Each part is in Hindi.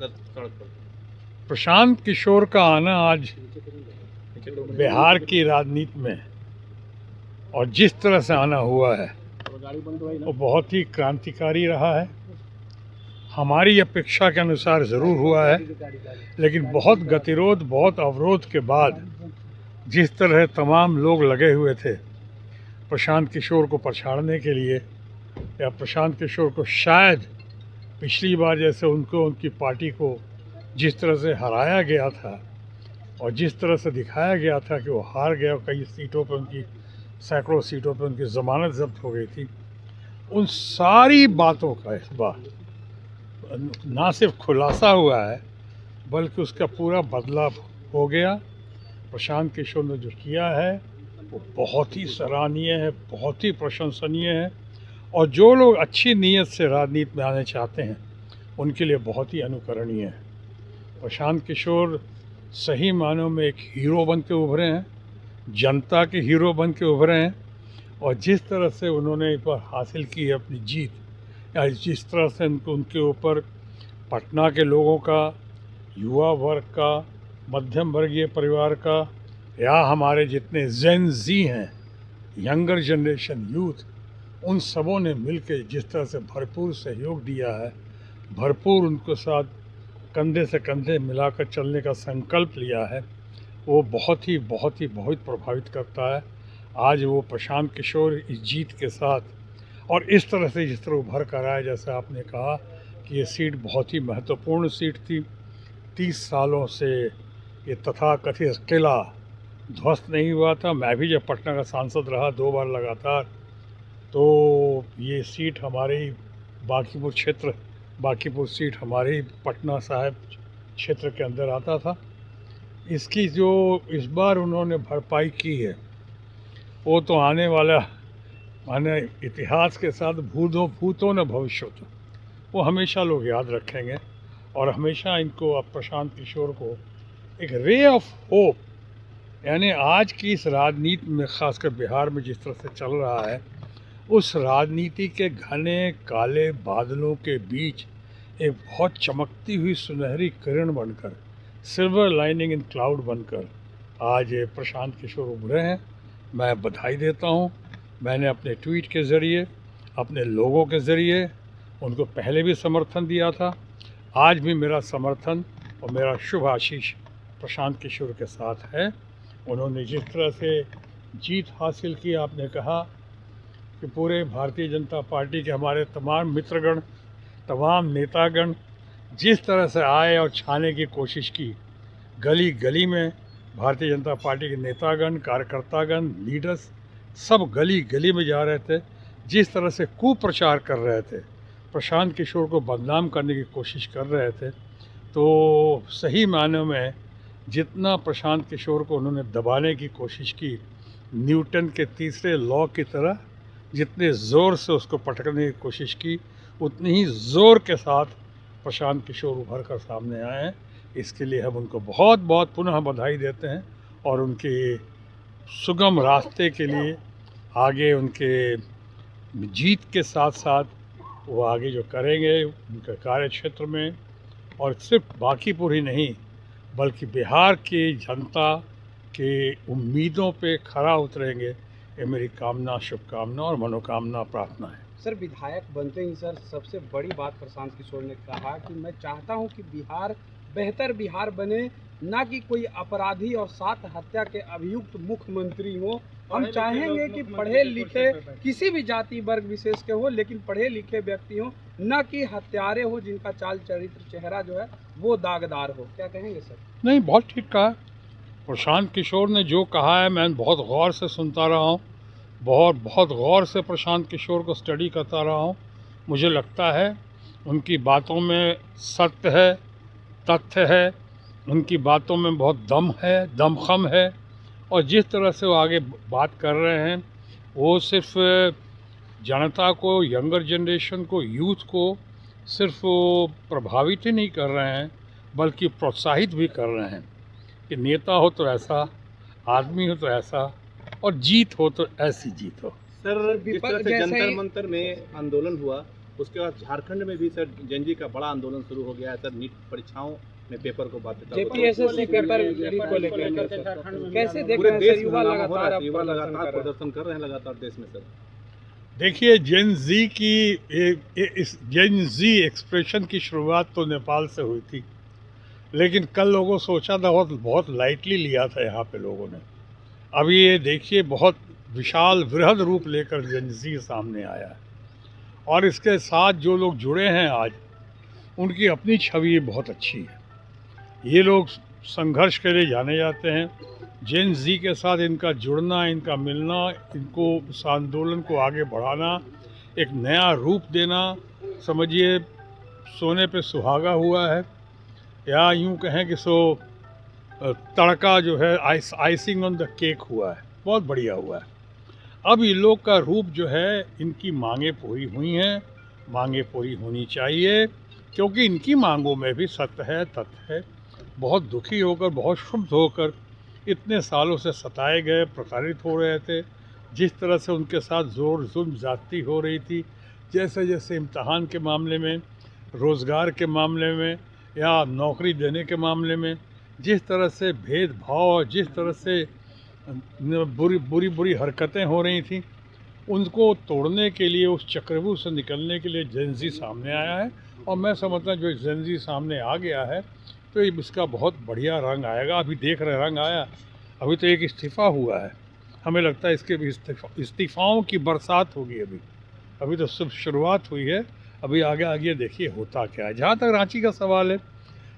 सड़क पर। प्रशांत किशोर का आना आज बिहार की राजनीति में और जिस तरह से आना हुआ है वो बहुत ही क्रांतिकारी रहा है। हमारी अपेक्षा के अनुसार ज़रूर हुआ है, लेकिन बहुत गतिरोध, बहुत अवरोध के बाद जिस तरह तमाम लोग लगे हुए थे प्रशांत किशोर को पछाड़ने के लिए, या प्रशांत किशोर को शायद पिछली बार जैसे उनको उनकी पार्टी को जिस तरह से हराया गया था और जिस तरह से दिखाया गया था कि वो हार गया, कई सीटों पर उनकी, सैकड़ों सीटों पर उनकी ज़मानत जब्त हो गई थी, उन सारी बातों का इस बार ना सिर्फ खुलासा हुआ है बल्कि उसका पूरा बदलाव हो गया। प्रशांत किशोर ने जो किया है वो बहुत ही सराहनीय है, बहुत ही प्रशंसनीय है, और जो लोग अच्छी नीयत से राजनीति में आने चाहते हैं उनके लिए बहुत ही अनुकरणीय है। प्रशांत किशोर सही मानों में एक हीरो बन के उभरे हैं, जनता के हीरो बन के उभरे हैं, और जिस तरह से उन्होंने इस पर हासिल की है अपनी जीत, या जिस तरह से उनके ऊपर पटना के लोगों का, युवा वर्ग का, मध्यम वर्गीय परिवार का, या हमारे जितने जेन जी हैं, यंगर जनरेशन यूथ, उन सबों ने मिलकर जिस तरह से भरपूर सहयोग दिया है, भरपूर उनके साथ कंधे से कंधे मिलाकर चलने का संकल्प लिया है, वो बहुत ही बहुत प्रभावित करता है। आज वो प्रशांत किशोर इस जीत के साथ और इस तरह से जिस तरह उभर कर आए, जैसे आपने कहा कि ये सीट बहुत ही महत्वपूर्ण सीट थी। 30 सालों से ये तथाकथित किला ध्वस्त नहीं हुआ था। मैं भी जब पटना का सांसद रहा 2 बार लगातार, तो ये सीट हमारी बांकीपुर सीट हमारी पटना साहिब क्षेत्र के अंदर आता था। इसकी जो इस बार उन्होंने भरपाई की है वो तो आने वाला माने इतिहास के साथ भूतों न भविष्यों, वो हमेशा लोग याद रखेंगे, और हमेशा इनको, अब प्रशांत किशोर को एक रे ऑफ होप, यानी आज की इस राजनीति में, खासकर बिहार में जिस तरह से चल रहा है, उस राजनीति के घने काले बादलों के बीच एक बहुत चमकती हुई सुनहरी किरण बनकर, सिल्वर लाइनिंग इन क्लाउड बनकर आज प्रशांत किशोर उभरे हैं। मैं बधाई देता हूँ। मैंने अपने ट्वीट के ज़रिए, अपने लोगों के ज़रिए उनको पहले भी समर्थन दिया था, आज भी मेरा समर्थन और मेरा शुभ आशीष प्रशांत किशोर के साथ है। उन्होंने जिस तरह से जीत हासिल की, आपने कहा कि पूरे भारतीय जनता पार्टी के हमारे तमाम मित्रगण, तमाम नेतागण जिस तरह से आए और छाने की कोशिश की, गली गली में भारतीय जनता पार्टी के नेतागण, कार्यकर्तागण, लीडर्स सब गली गली में जा रहे थे, जिस तरह से कुप्रचार कर रहे थे, प्रशांत किशोर को बदनाम करने की कोशिश कर रहे थे, तो सही मायनों में जितना प्रशांत किशोर को उन्होंने दबाने की कोशिश की, न्यूटन के तीसरे लॉ की तरह जितने ज़ोर से उसको पटकने की कोशिश की, उतनी ही ज़ोर के साथ प्रशांत किशोर उभर कर सामने आए हैं। इसके लिए हम उनको बहुत बहुत पुनः बधाई देते हैं, और उनके सुगम रास्ते के लिए, आगे उनके जीत के साथ साथ वो आगे जो करेंगे उनके कार्य क्षेत्र में, और सिर्फ बांकीपुर ही नहीं बल्कि बिहार की जनता के उम्मीदों पे खरा उतरेंगे, ये मेरी कामना, शुभकामना और मनोकामना, प्रार्थना है। सर, विधायक बनते ही सर सबसे बड़ी बात प्रशांत किशोर ने कहा कि मैं चाहता हूं कि बिहार बेहतर बिहार बने, ना कि कोई अपराधी और 7 हत्या के अभियुक्त मुख्यमंत्री हो। हम चाहेंगे कि पढ़े लिखे किसी भी जाति वर्ग विशेष के हो, लेकिन पढ़े लिखे व्यक्ति हो, न कि हत्यारे हो जिनका चाल चरित्र चेहरा जो है वो दागदार हो। क्या कहेंगे सर? नहीं, बहुत ठीक कहा। प्रशांत किशोर ने जो कहा है मैं बहुत गौर से सुनता रहा हूँ, बहुत गौर से प्रशांत किशोर को स्टडी करता रहा हूँ। मुझे लगता है उनकी बातों में सत्य है, तथ्य है, उनकी बातों में बहुत दम है, दमखम है, और जिस तरह से वो आगे बात कर रहे हैं वो सिर्फ जनता को, यंगर जनरेशन को, यूथ को सिर्फ वो प्रभावित ही नहीं कर रहे हैं बल्कि प्रोत्साहित भी कर रहे हैं कि नेता हो तो ऐसा, आदमी हो तो ऐसा, और जीत हो तो ऐसी जीत हो। सर, जिस तरह से जंतर मंतर में आंदोलन हुआ उसके बाद झारखंड में भी सर जेएनजी का बड़ा आंदोलन शुरू हो गया है सर। नीट परीक्षाओं में पेपर को बाध्यता जेपीएसएससी पेपर लीक को लेकर कैसे देख पूरे रहे हैं देश सर? में युवा लगातार प्रदर्शन कर रहे हैं लगातार देश में सर। देखिए, जेन जी की इस जेन जी एक्सप्रेशन की शुरुआत तो नेपाल से हुई थी, लेकिन कल लोगों सोचा था, बहुत लाइटली लिया था यहाँ पे लोगों ने। अभी ये देखिए, बहुत विशाल वृहद रूप लेकर जेन जी सामने आया है, और इसके साथ जो लोग जुड़े हैं आज, उनकी अपनी छवि बहुत अच्छी है। ये लोग संघर्ष के लिए जाने जाते हैं। जेन जी के साथ इनका जुड़ना, इनका मिलना, इनको उस आंदोलन को आगे बढ़ाना, एक नया रूप देना, समझिए सोने पे सुहागा हुआ है, या यूं कहें कि तड़का जो है, आइसिंग ऑन द केक हुआ है, बहुत बढ़िया हुआ है। अब इन लोग का रूप जो है, इनकी मांगें पूरी हुई हैं, मांगें पूरी होनी चाहिए, क्योंकि इनकी मांगों में भी सत्य है, तथ्य है। बहुत दुखी होकर, बहुत क्षुब्ध होकर इतने सालों से सताए गए, प्रताड़ित हो रहे थे, जिस तरह से उनके साथ जोर जुल्म ज्यादती हो रही थी, जैसे जैसे इम्तहान के मामले में, रोज़गार के मामले में, या नौकरी देने के मामले में जिस तरह से भेदभाव, जिस तरह से बुरी हरकतें हो रही थी, उनको तोड़ने के लिए, उस चक्रव्यूह से निकलने के लिए जेन जी सामने आया है। और मैं समझता हूँ जो जेन जी सामने आ गया है तो इसका बहुत बढ़िया रंग आएगा। अभी देख रहे रंग आया, अभी तो एक इस्तीफ़ा हुआ है, हमें लगता है इसके भी इस्तीफ़ाओं की बरसात होगी। अभी तो सिर्फ शुरुआत हुई है, अभी आगे आगे देखिए होता क्या है। जहाँ तक रांची का सवाल है,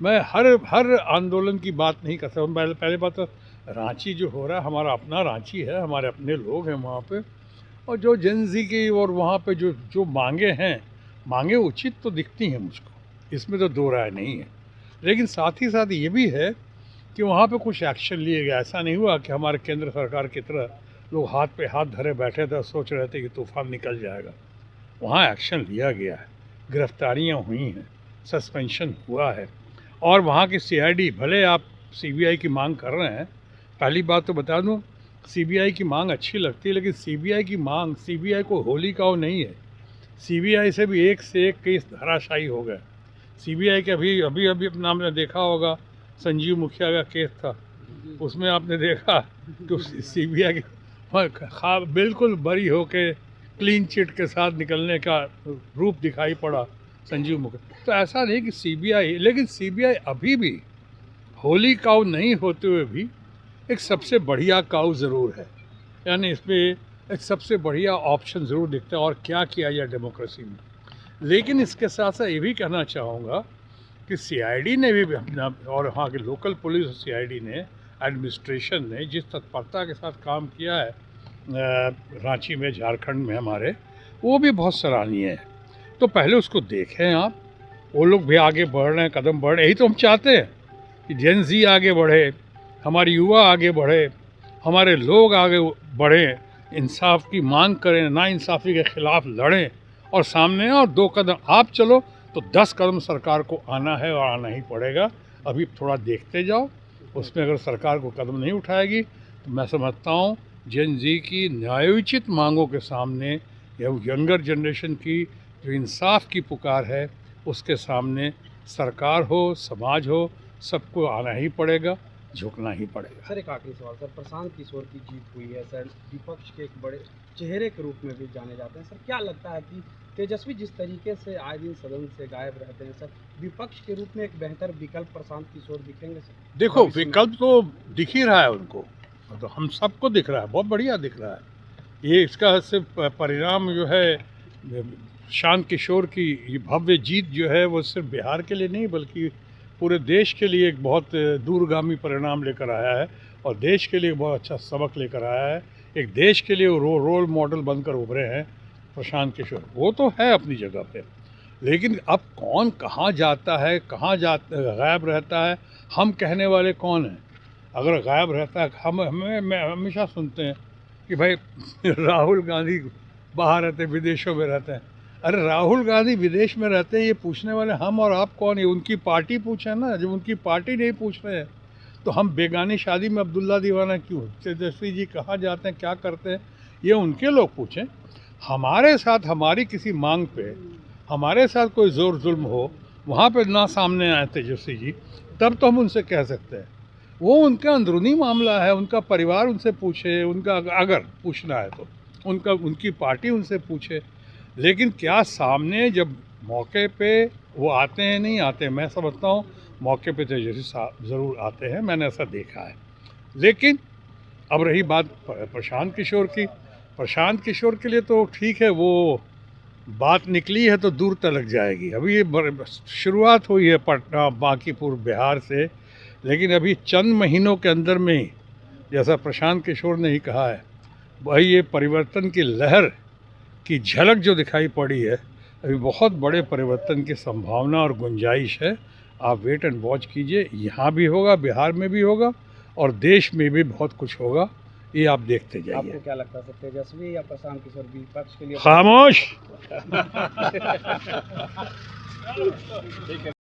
मैं हर आंदोलन की बात नहीं कर सकता। पहले बात तो रांची जो हो रहा है, हमारा अपना रांची है, हमारे अपने लोग हैं वहाँ पे, और जो जेन जी की और वहाँ पे जो मांगे हैं, मांगे उचित तो दिखती हैं मुझको, इसमें तो दो राय नहीं है। लेकिन साथ ही साथ ये भी है कि वहाँ पे कुछ एक्शन लिए गया। ऐसा नहीं हुआ कि हमारे केंद्र सरकार की तरह लोग हाथ पे हाथ धरे बैठे थे, सोच रहे थे कि तूफान निकल जाएगा। वहाँ एक्शन लिया गया है, गिरफ्तारियाँ हुई हैं, सस्पेंशन हुआ है, और वहाँ की सीआईडी, भले आप सीबीआई की मांग कर रहे हैं, पहली बात तो बता दूं, सीबीआई की मांग अच्छी लगती है, लेकिन सीबीआई की मांग, सीबीआई को होली काऊ नहीं है। सीबीआई से भी एक से एक केस धराशायी हो गए। सीबीआई के अभी अपना आपने देखा होगा, संजीव मुखिया का केस था, उसमें आपने देखा कि सीबीआई बिल्कुल बरी होके क्लीन चिट के साथ निकलने का रूप दिखाई पड़ा संजीव मुखिया। तो ऐसा नहीं कि सीबीआई, लेकिन सीबीआई अभी भी होली काऊ नहीं होते हुए भी एक सबसे बढ़िया काऊ ज़रूर है, यानी इसमें एक सबसे बढ़िया ऑप्शन ज़रूर दिखता है। और क्या किया जाए डेमोक्रेसी में। लेकिन इसके साथ साथ ये भी कहना चाहूँगा कि सीआईडी ने भी अपना, और वहाँ के लोकल पुलिस और सीआईडी ने, एडमिनिस्ट्रेशन ने जिस तत्परता के साथ काम किया है रांची में, झारखंड में हमारे, वो भी बहुत सराहनीय है। तो पहले उसको देखें आप, वो लोग भी आगे बढ़ रहे हैं, कदम बढ़ रहे हैं। यही तो हम चाहते हैं कि जेन जी आगे बढ़े, हमारे युवा आगे बढ़े, हमारे लोग आगे बढ़ें, इंसाफ की मांग करें, नाइंसाफ़ी के ख़िलाफ़ लड़ें, और सामने और 2 कदम आप चलो तो 10 कदम सरकार को आना है, और आना ही पड़ेगा। अभी थोड़ा देखते जाओ, उसमें अगर सरकार को कदम नहीं उठाएगी तो मैं समझता हूँ जेन जी की न्यायोचित मांगों के सामने, या यंगर जनरेशन की जो इंसाफ की पुकार है, उसके सामने सरकार हो, समाज हो, सबको आना ही पड़ेगा, झुकना ही पड़ेगा। सर एक आखिरी सवाल सर, प्रशांत किशोर की जीत हुई है सर, विपक्ष के एक बड़े चेहरे के रूप में भी जाने जाते हैं सर, क्या लगता है कि तेजस्वी जिस तरीके से आए दिन सदन से गायब रहते हैं सर, विपक्ष के रूप में एक बेहतर विकल्प प्रशांत किशोर दिखेंगे सर? देखो, विकल्प तो दिख ही रहा है उनको, तो हम सबको दिख रहा है, बहुत बढ़िया दिख रहा है। ये इसका सिर्फ परिणाम जो है, शांत किशोर की ये भव्य जीत जो है, वो सिर्फ बिहार के लिए नहीं बल्कि पूरे देश के लिए एक बहुत दूरगामी परिणाम लेकर आया है, और देश के लिए बहुत अच्छा सबक लेकर आया है। एक देश के लिए रोल मॉडल बनकर उभरे हैं प्रशांत किशोर। वो तो है अपनी जगह पे, लेकिन अब कौन कहाँ जाता है, गायब रहता है, हम कहने वाले कौन हैं? अगर गायब रहता है, मैं हमेशा सुनते हैं कि भाई राहुल गांधी बाहर रहते हैं, विदेशों में रहते हैं। अरे राहुल गांधी विदेश में रहते हैं, ये पूछने वाले हम और आप कौन है? उनकी पार्टी पूछे ना। जब उनकी पार्टी नहीं पूछ रहे हैं तो हम बेगानी शादी में अब्दुल्ला दीवाना क्यों? तेजस्वी जी कहाँ जाते हैं, क्या करते हैं, ये उनके लोग पूछें। हमारे साथ हमारी किसी मांग पे हमारे साथ कोई जोर जुल्म हो, वहाँ पे ना सामने आए तेजस्वी जी, तब तो हम उनसे कह सकते हैं। वो उनका अंदरूनी मामला है, उनका परिवार उनसे पूछे, उनका अगर पूछना है तो उनकी पार्टी उनसे पूछे। लेकिन क्या सामने जब मौके पे वो आते हैं, नहीं आते, मैं समझता हूँ मौके पे तेजस्वी साहब ज़रूर आते हैं, मैंने ऐसा देखा है। लेकिन अब रही बात प्रशांत किशोर की, प्रशांत किशोर के लिए तो ठीक है, वो बात निकली है तो दूर तलक जाएगी। अभी ये शुरुआत हुई है पटना, बांकीपुर, बिहार से, लेकिन अभी चंद महीनों के अंदर में ही, जैसा प्रशांत किशोर ने ही कहा है, वही ये परिवर्तन की लहर की झलक जो दिखाई पड़ी है, अभी बहुत बड़े परिवर्तन की संभावना और गुंजाइश है। आप वेट एंड वॉच कीजिए, यहाँ भी होगा, बिहार में भी होगा और देश में भी बहुत कुछ होगा, ये आप देखते जाइए। आपको क्या लगता है तेजस्वी या प्रशांत किशोर विपक्ष के लिए? खामोश।